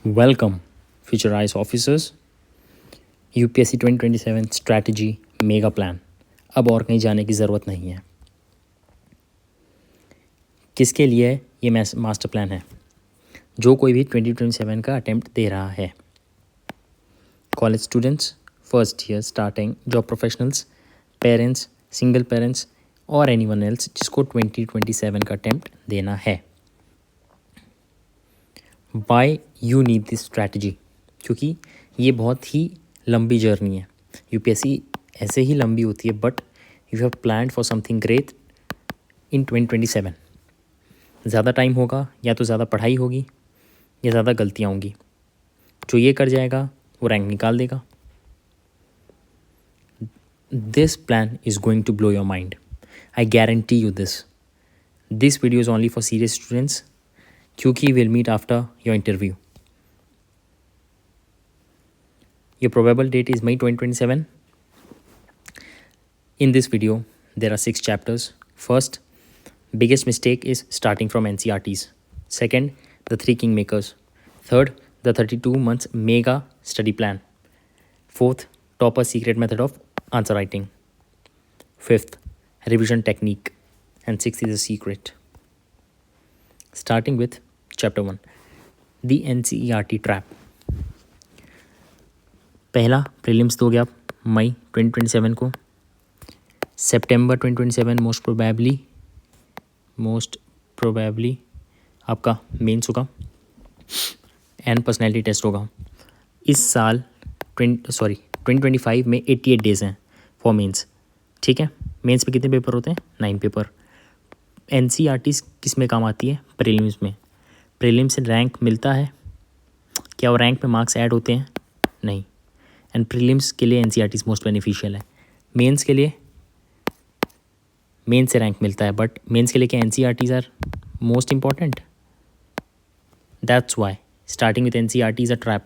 Welcome, future IAS officers. UPSC 2027 strategy mega plan. अब और कहीं जाने की ज़रूरत नहीं है. किसके लिए ये मास्टर प्लान है? जो कोई भी 2027 का अटेम्प्ट दे रहा है. College students, first year starting, job professionals, parents, single parents और एनीवन एल्स जिसको 2027 का अटेम्प्ट देना है. Why you need this strategy? क्योंकि ये बहुत ही लंबी जर्नी है. यूपीएससी ऐसे ही लंबी होती है, but you have planned for something great in 2027. ज़्यादा टाइम होगा या तो ज़्यादा पढ़ाई होगी या ज़्यादा गलतियाँ होंगी. जो ये कर जाएगा वो रैंक निकाल देगा. This plan is going to blow your mind. I guarantee you this. This video is only for serious students, क्योंकि will meet after your interview. Your probable date is May 2027. In this video, there are 6 chapters. First, biggest mistake is starting from NCERTs. Second, the 3 kingmakers. Third, the 32 months mega study plan. Fourth, topper secret method of answer writing. Fifth, revision technique. And sixth is a secret. Starting with chapter 1, the NCERT trap. पहला prelims दोगे आप मई 2027 को. सितंबर 2027 most probably आपका mains होगा and personality test होगा. इस साल 2025 में 88 डेज़ हैं फॉर मेंस. ठीक है, मेंस पे कितने पेपर होते हैं? 9 पेपर. एनसीईआरटी किस में काम आती है? प्रीलिम्स में. प्रीलिम्स से रैंक मिलता है क्या? और रैंक में मार्क्स ऐड होते हैं? नहीं. एंड प्रीलिम्स के लिए एनसीईआरटी मोस्ट बेनिफिशियल है. मेंस के लिए मेंस से रैंक मिलता है, बट मेंस के लिए क्या NCERTs are most important? That's why starting with NCERT is a trap.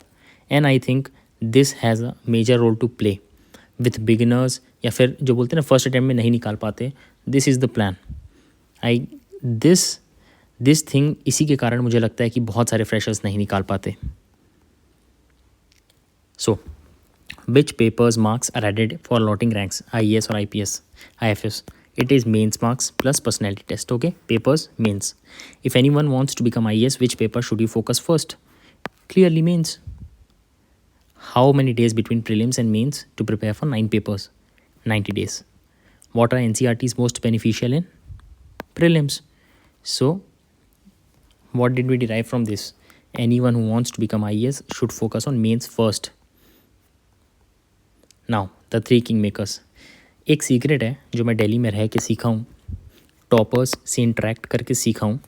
And I think this has a major role to play with beginners, या फिर जो बोलते हैं ना फर्स्ट अटैम्प्ट में नहीं निकाल पाते. This is the plan. This thing इसी के कारण मुझे लगता है कि बहुत सारे फ्रेशर्स नहीं निकाल पाते. सो which papers marks are added for allotting ranks, IAS or IPS, IFS? It is mains marks plus personality test. Okay, papers mains. If anyone wants to become IAS, which paper should you focus first? Clearly mains. How many days between prelims and mains to prepare for 9 papers? 90 days. What are NCERTs most beneficial in? Prelims. So what did we derive from this? Anyone who wants to become IAS should focus on mains first. Now the 3 king makers. एक secret है जो मैं दिल्ली में रह के सीखा हूँ, toppers से इंटरेक्ट करके सीखा हूँ.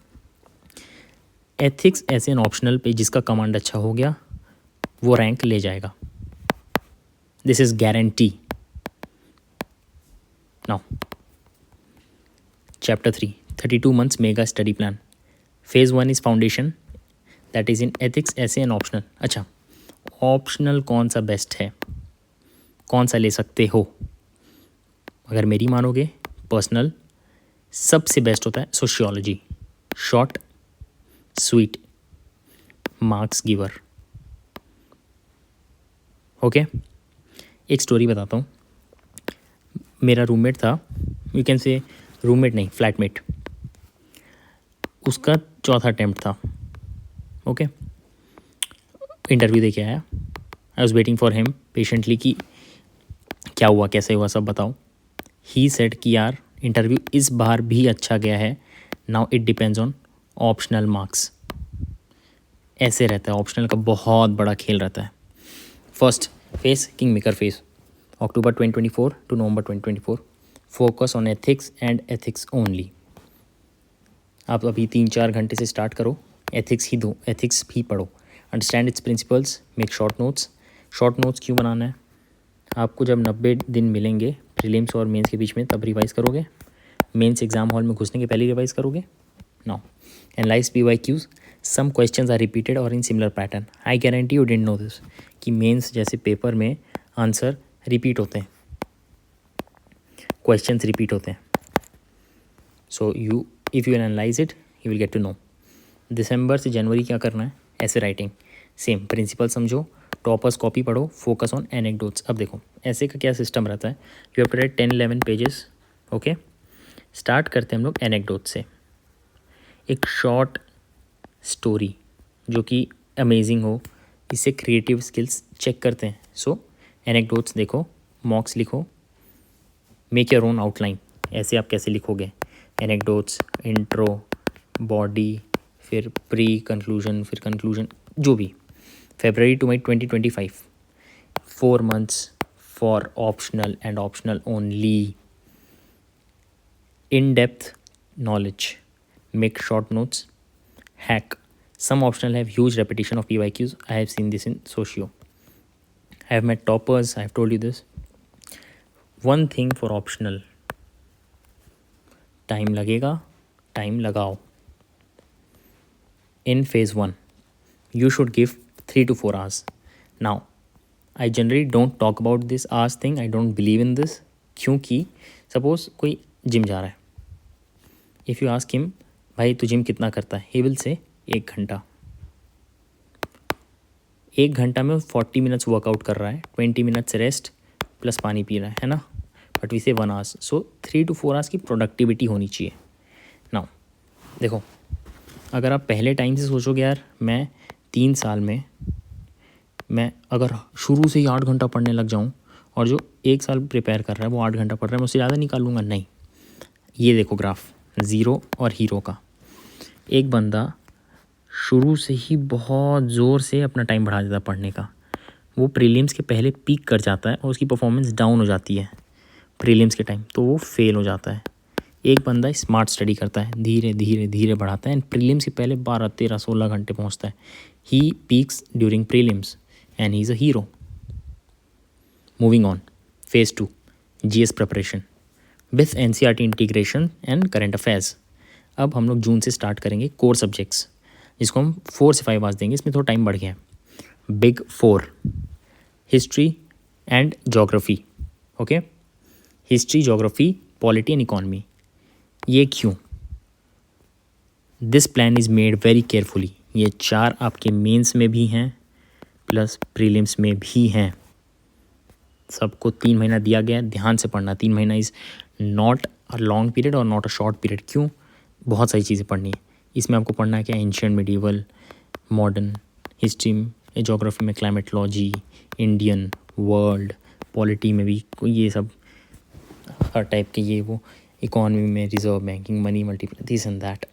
एथिक्स ऐसे एन ऑप्शनल पे जिसका कमांड अच्छा हो गया वो रैंक ले जाएगा. This is guarantee. Now chapter 3, 32 months mega study plan. Phase 1 is foundation, that is in ethics ऐसे एन ऑप्शनल. अच्छा, ऑप्शनल कौन सा बेस्ट है, कौन सा ले सकते हो? अगर मेरी मानोगे, पर्सनल सबसे बेस्ट होता है sociology. Short, sweet, marks giver. Okay, एक स्टोरी बताता हूँ. मेरा रूममेट था, यू कैन से रूममेट नहीं, फ्लैटमेट. उसका चौथा अटेम्प्ट था. ओके, इंटरव्यू दे के आया. I was waiting for him patiently कि क्या हुआ, कैसे हुआ, सब बताओ. ही सेड कि यार इंटरव्यू इस बार भी अच्छा गया है. Now it depends on optional marks. ऐसे रहता है, ऑप्शनल का बहुत बड़ा खेल रहता है. First phase king maker phase, October 2024 to November 2024. Focus on ethics and ethics only. आप अभी 3-4 घंटे से स्टार्ट करो, एथिक्स ही दो, एथिक्स भी पढ़ो. Understand it's principles, make short notes. Short notes क्यों बनाना है? आपको जब 90 दिन मिलेंगे प्रीलिम्स और मेंस के बीच में, तब रिवाइज़ करोगे. मेंस एग्जाम हॉल में घुसने के पहले रिवाइज़ करोगे. Now analyse PYQs. Some questions are repeated और in similar pattern. I guarantee you didn't know this कि मेंस जैसे पेपर में आंसर रिपीट होते हैं, क्वेश्चंस रिपीट होते हैं. So if you analyse it you will get to know. दिसंबर से जनवरी क्या करना है? ऐसे राइटिंग. सेम प्रिंसिपल समझो, टॉपर्स कॉपी पढ़ो, फोकस ऑन एनेक्डोट्स। अब देखो ऐसे का क्या सिस्टम रहता है, you have to write 10-11 pages. Okay, start करते हैं हम लोग एनेक्डोट से। एक शॉर्ट स्टोरी जो कि अमेजिंग हो, इससे क्रिएटिव स्किल्स चेक करते हैं। सो एनेक्डोट्स देखो, मॉक्स लिखो, मेक योर ओन आउटलाइन। ऐसे आप कैसे लिखोगे, एनेक्डोट्स, इंट्रो, बॉडी, फिर प्री कंक्लूजन, फिर कंक्लूजन, जो भी। February to May 2025, 4 months for optional and optional only. In-depth knowledge, make short notes, hack. Some optional have huge repetition of PYQs. I have seen this in Socio. I have met toppers, I have told you this. One thing for optional, time लगेगा, time लगाओ. In phase 1, you should give 3 to 4 hours. Now, I generally don't talk about this hours thing. I don't believe in this. क्योंकि suppose कोई gym जा रहा है, if you ask him भाई तू gym कितना करता है, ही विल से 1 घंटा। 1 घंटा में 40 मिनट्स वर्कआउट कर रहा है, 20 मिनट्स रेस्ट प्लस पानी पी रहा है ना, बट वी से 1 आवर्स। सो 3 to 4 आवर्स की प्रोडक्टिविटी होनी चाहिए। नाउ देखो, अगर आप पहले टाइम से सोचोगे यार मैं 3 साल में मैं अगर शुरू से ही 8 घंटा पढ़ने लग जाऊं और जो 1 साल प्रिपेयर कर रहा है वो 8 घंटा पढ़ रहा है, मैं उससे ज़्यादा निकाल लूँगा, नहीं। ये देखो ग्राफ, ज़ीरो और हीरो का। एक बंदा शुरू से ही बहुत ज़ोर से अपना टाइम बढ़ा देता है पढ़ने का, वो प्रीलिम्स के पहले पीक कर जाता है और उसकी परफॉर्मेंस डाउन हो जाती है प्रीलिम्स के टाइम, तो वो फेल हो जाता है। एक बंदा स्मार्ट स्टडी करता है, धीरे धीरे धीरे बढ़ाता है एंड प्रीलिम्स से पहले 12, 13, 16 घंटे पहुंचता है। He peaks during prelims and he's a hero. Moving on, phase 2, GS preparation with NCERT integration and current affairs. अब हम लोग जून से स्टार्ट करेंगे कोर सब्जेक्ट्स, जिसको हम 4 से 5 आवर्स देंगे। इसमें थोड़ा टाइम बढ़ गया है। Big 4, history and geography. Okay, history, geography, polity and economy. ये क्यों? This plan is made very carefully. ये 4 आपके मेंस में भी हैं प्लस प्रीलिम्स में भी हैं। सबको 3 महीना दिया गया है, ध्यान से पढ़ना। 3 महीना is not a long period और नॉट अ शॉर्ट पीरियड। क्यों? बहुत सारी चीज़ें पढ़नी है इसमें। आपको पढ़ना है क्या, ancient, medieval, modern, history, geography में क्लाइमेटोलॉजी, इंडियन, वर्ल्ड, पॉलिटी में भी ये सब हर टाइप के, ये वो, इकोनॉमी में reserve banking, money multiply, this and that.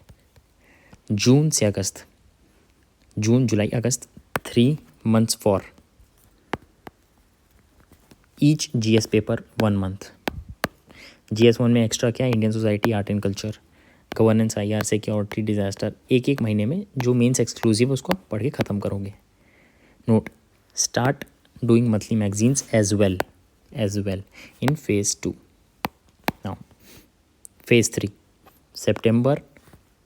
जून से अगस्त, जून, जुलाई, अगस्त, 3 months for each GS paper 1 month. GS1 में एक्स्ट्रा क्या, Indian society, art and culture, governance, IR, security, disaster. एक महीने में जो मेंस एक्सक्लूसिव उसको पढ़ के ख़त्म करोगे। Note, start doing monthly magazines as well in phase 2. Now phase 3, September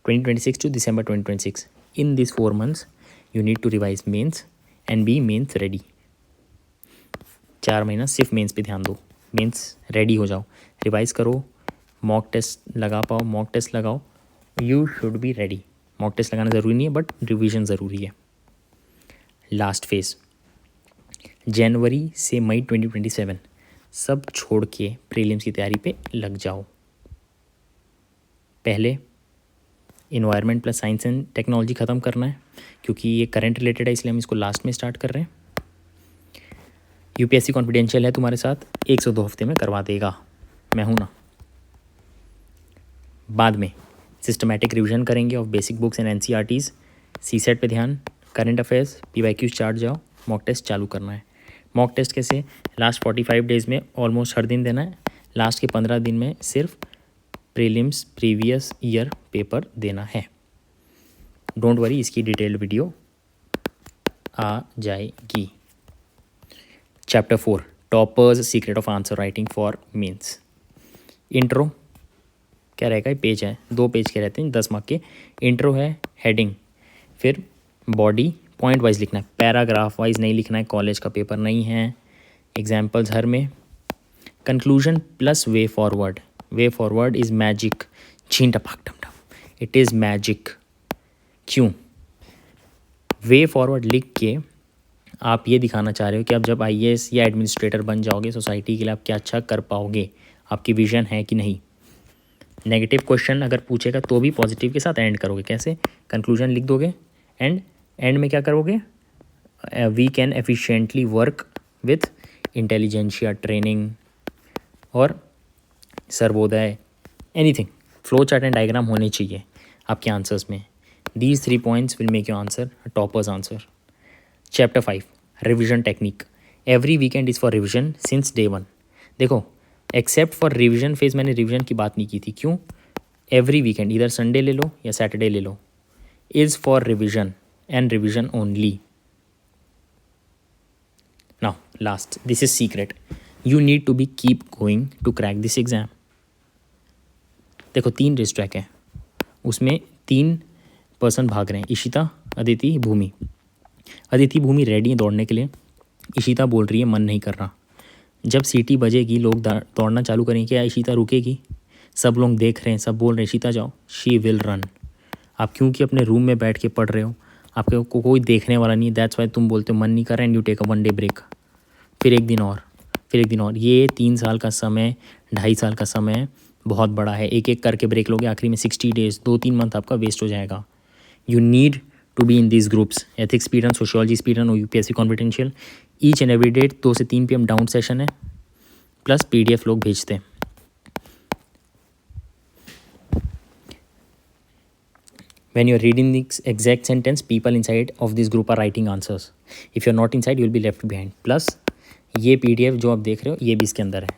2026 to December 2026. In these 4 months you need to revise mains and be mains ready. 4 महीना सिर्फ मेंस पे ध्यान दो, मेंस रेडी हो जाओ, रिवाइज करो, मॉक टेस्ट लगा पाओ, मॉक टेस्ट लगाओ, you should be ready. Mock test लगाना ज़रूरी नहीं है बट रिवीजन ज़रूरी है। लास्ट फेज, जनवरी से मई 2027 सब छोड़ के प्रीलिम्स की तैयारी पे लग जाओ। पहले environment plus science and technology ख़त्म करना है क्योंकि ये करंट रिलेटेड है, इसलिए हम इसको लास्ट में स्टार्ट कर रहे हैं। UPSC कॉन्फिडेंशियल है तुम्हारे साथ, 1 से 2 हफ्ते में करवा देगा, मैं हूँ ना। बाद में सिस्टमैटिक रिवीजन करेंगे of basic books and NCERTs, CSET पे ध्यान, करंट अफेयर्स, PYQs चार्ट जाओ, मॉक टेस्ट चालू करना है। मॉक टेस्ट कैसे, लास्ट 45 डेज़ में ऑलमोस्ट हर दिन देना है, लास्ट के 15 दिन में सिर्फ प्रीलिम्स प्रीवियस ईयर पेपर देना है। डोंट वरी, इसकी डिटेल्ड वीडियो आ जाएगी। Chapter 4, toppers secret of answer writing for mains. Intro क्या रहेगा, ये पेज है, 2 पेज के रहते हैं 10 मार्क के। इंट्रो है, हेडिंग, फिर बॉडी, पॉइंट वाइज लिखना है, पैराग्राफ वाइज नहीं लिखना है, कॉलेज का पेपर नहीं है। एग्जाम्पल्स हर में। Conclusion plus way forward. Way forward is magic, छीन टपाक टम टम, इट इज़ मैजिक। क्यों? वे फॉरवर्ड लिख के आप ये दिखाना चाह रहे हो कि आप जब आईएएस या एडमिनिस्ट्रेटर बन जाओगे सोसाइटी के लिए आप क्या अच्छा कर पाओगे, आपकी विजन है कि नहीं। नेगेटिव क्वेश्चन अगर पूछेगा तो भी पॉजिटिव के साथ एंड करोगे। कैसे? कंक्लूजन लिख दोगे एंड में क्या करोगे? We can efficiently work with intelligentsia training और Sarvodaya, anything. Flow chart and diagram होने चाहिए आपके आंसर्स में। These 3 points will make your answer toppers answer. Chapter 5 revision technique. Every weekend is for revision since day 1। देखो, except for revision phase मैंने revision की बात नहीं की थी। क्यों? एवरी वीकेंड, इधर संडे ले लो या सैटरडे ले लो, is for revision and revision only. Now last, this is secret, you need to be keep going to crack this exam. देखो 3 रेस ट्रैक है, उसमें 3 पर्सन भाग रहे हैं, इशिता, अदिति, भूमि। अदिति, भूमि रेडी हैं दौड़ने के लिए। इशिता बोल रही है मन नहीं कर रहा। जब सीटी बजेगी लोग दौड़ना चालू करेंगे, क्या इशिता रुकेगी? सब लोग देख रहे हैं, सब बोल रहे हैं इशिता जाओ, शी विल रन। आप क्योंकि अपने रूम में बैठ के पढ़ रहे हो, आपके को कोई देखने वाला नहीं है, दैट्स वाई तुम बोलते हो मन नहीं कर रहा and you take a 1 day break. फिर एक दिन और, फिर एक दिन और। ये 3 साल का समय, 2.5 साल का समय बहुत बड़ा है। एक एक करके ब्रेक लोगे, आखिरी में 60 डेज, 2-3 मंथ आपका वेस्ट हो जाएगा। You need to be in this groups, ethics speed run, sociology speed run और UPSC confidential. Each and every day 2 से 3 PM डाउन सेशन है, प्लस PDF लोग भेजते हैं। When you are reading the exact sentence, people inside of this group are writing answers. If you are not inside, you will be left behind. Plus ये PDF जो आप देख रहे हो ये भी इसके अंदर है।